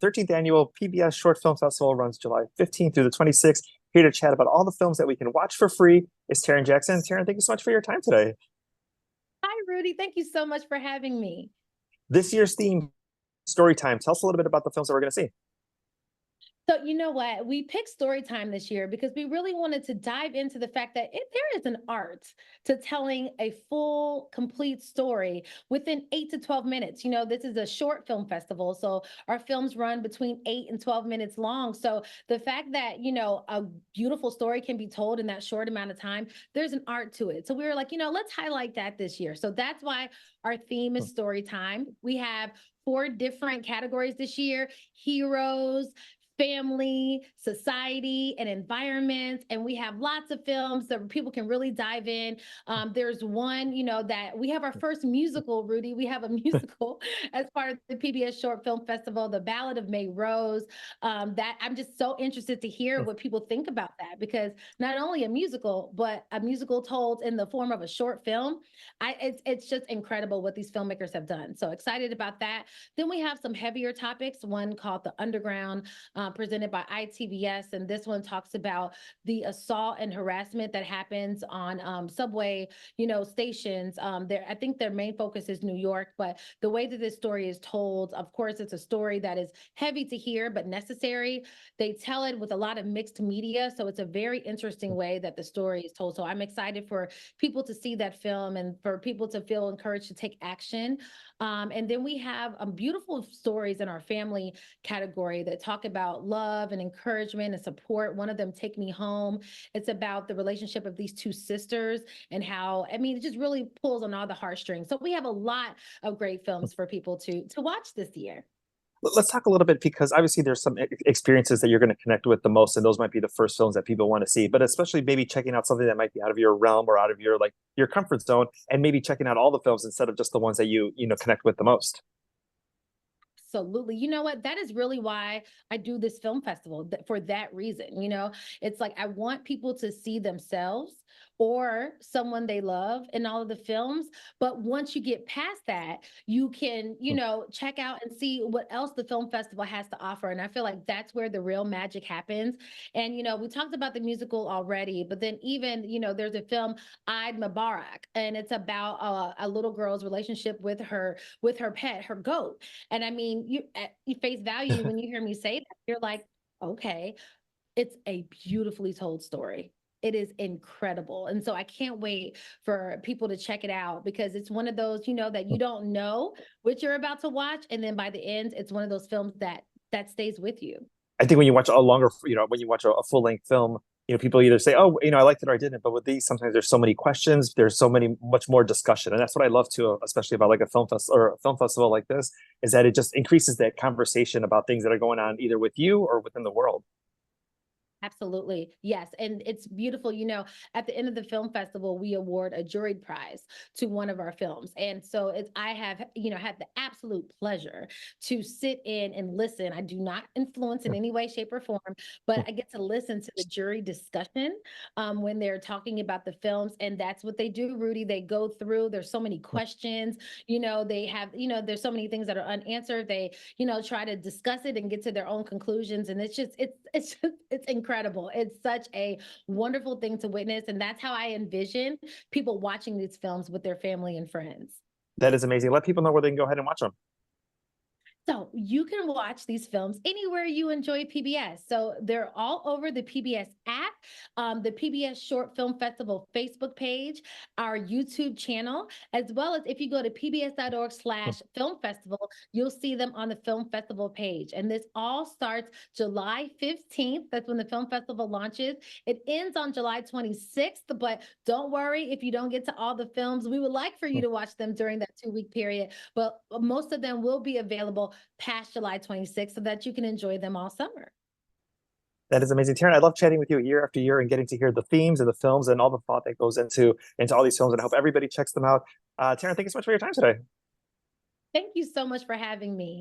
The 13th annual PBS Short Film Festival runs July 15th through the 26th. Here to chat about all the films that we can watch for free is Taryn Jackson. Taryn, thank you so much for your time today. Hi, Rudy. Thank you so much for having me. This year's theme, story time. Tell us a little bit about the films that we're going to see. So, you know what? We picked story time this year because we really wanted to dive into the fact that there is an art to telling a full, complete story within 8 to 12 minutes. You know, this is a short film festival. So our films run between 8 and 12 minutes long. So the fact that, a beautiful story can be told in that short amount of time, there's an art to it. So we were like, let's highlight that this year. So that's why our theme is story time. We have 4 different categories this year: heroes, family, society, and environment. And we have lots of films that people can really dive in. There's one, that we have our first musical, Rudy. We have a musical as part of the PBS Short Film Festival, The Ballad of May Rose. That I'm just so interested to hear what people think about that, because not only a musical, but a musical told in the form of a short film. It's just incredible what these filmmakers have done. So excited about that. Then we have some heavier topics, one called The Underground, presented by ITVS. And this one talks about the assault and harassment that happens on subway, stations. I think their main focus is New York, but the way that this story is told, of course, it's a story that is heavy to hear, but necessary. They tell it with a lot of mixed media. So it's a very interesting way that the story is told. So I'm excited for people to see that film and for people to feel encouraged to take action. And then we have beautiful stories in our family category that talk about love and encouragement and support. One of them, Take Me Home. It's about the relationship of these 2 sisters and how, it just really pulls on all the heartstrings. So we have a lot of great films for people to watch this year. Let's talk a little bit, because obviously there's some experiences that you're going to connect with the most, and those might be the first films that people want to see. But especially maybe checking out something that might be out of your realm or out of your comfort zone, and maybe checking out all the films instead of just the ones that you connect with the most. Absolutely. You know what? That is really why I do this film festival, for that reason. It's like I want people to see themselves or someone they love in all of the films. But once you get past that, you can, check out and see what else the film festival has to offer. And I feel like that's where the real magic happens. And, we talked about the musical already, but then even, there's a film, Eid Mubarak, and it's about a little girl's relationship with her pet, her goat. And you at face value, when you hear me say that, you're like, okay, it's a beautifully told story. It is incredible. And so I can't wait for people to check it out, because it's one of those, that you don't know what you're about to watch. And then by the end, it's one of those films that stays with you. I think when you watch a longer, when you watch a full length film, people either say, "Oh, I liked it," or "I didn't." But with these, sometimes there's so many questions, there's much more discussion, and that's what I love too, especially about like a film fest or a film festival like this, is that it just increases that conversation about things that are going on either with you or within the world. Absolutely. Yes. And it's beautiful. At the end of the film festival, we award a juried prize to one of our films. And so I have, had the absolute pleasure to sit in and listen. I do not influence in any way, shape, or form, but I get to listen to the jury discussion when they're talking about the films. And that's what they do, Rudy. They go through, there's so many questions, they have, there's so many things that are unanswered. They, try to discuss it and get to their own conclusions. And it's incredible. It's such a wonderful thing to witness. And that's how I envision people watching these films with their family and friends. That is amazing. Let people know where they can go ahead and watch them. So you can watch these films anywhere you enjoy PBS. So they're all over the PBS app, the PBS Short Film Festival Facebook page, our YouTube channel, as well as if you go to pbs.org/film festival, you'll see them on the film festival page. And this all starts July 15th. That's when the film festival launches. It ends on July 26th, but don't worry if you don't get to all the films. We would like for you to watch them during that 2-week period, but most of them will be available past July 26th so that you can enjoy them all summer. That is amazing, Taryn. I love chatting with you year after year and getting to hear the themes and the films and all the thought that goes into all these films. And I hope everybody checks them out. Taryn, thank you so much for your time today. Thank you so much for having me.